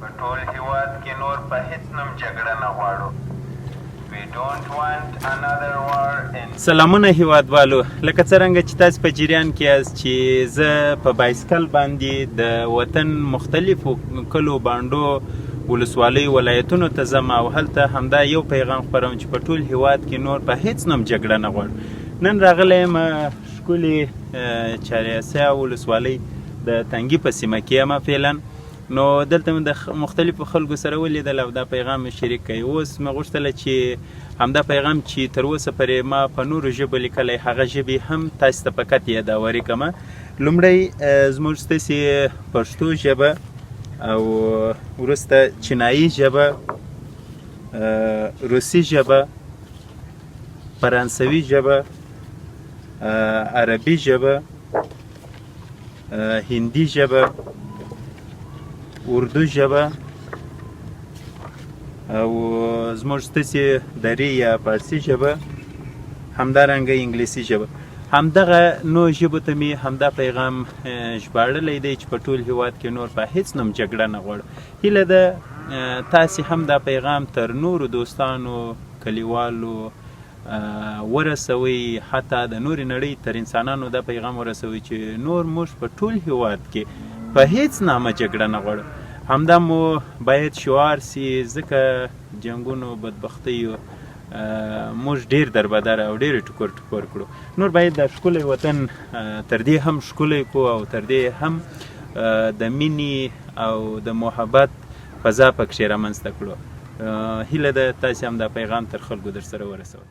په ټول هیواد کې نور په هیڅ نوم جګړه نه غواړو. We don't want another war in سلامونه هیوادوالو، لکه څرنګه چې تاسو په جریان کې یاست چې زه په بایسکل باندې د وطن مختلفو کلو باندو ولسوالیو ولایتونو ته ځم او هلته همدا یو پیغام خپروم چې په ټول هیواد کې نور په هیڅ نوم جګړه نه غواړو. نن راغلی یم ښکلې چاراسیا ولسوالۍ د تنګي په سیمه کې یم فعلا. نو دلته مې د مختلفو خلکو سره ولیدل او دا پیغام مې شریک کړی. اوس مې غوښتله چې همدا پیغام چې تر اوسه پرې ما په نورو ژبو لیکلی هغه ژبې هم تاسو ته په کت یاداوري کړمه. لومړی زموږ ستاسې پښتو ژبه او وروسته چینایي ژبه، روسي ژبه، فرانسوي ژبه، عربي ژبه، هندي ژبه، اردو ژبه او زموږ ستاسې دري یا فارسي ژبه، همدارنګه انګلیسي ژبه. همدغه نو ژبو ته مې همدا پیغام ژباړلی دی چې په ټول هیواد کې نور په هیڅ نوم جګړه نه غواړو. هیله ده تاسې هم دا پیغام تر نورو دوستانو کلیوالو ورسوئ، حتی د نورې نړۍ تر انسانانو دا پیغام ورسوئ چې نور موږ په ټول هیواد کې په هیڅ نامه جګړه نه غواړو. همدا مو باید شعار سي، ځکه جنګونو بدبختیو موږ ډیر دربدره او ډیر ټکور ټکور کړو. نور باید دا ښکلی وطن تر دې هم ښکلی کړو او تر دې هم د مینې او د محبت فضا پکښې رامنځته کړو. هیله ده تاسې هم دا پیغام تر خلکو در سره ورسوئ.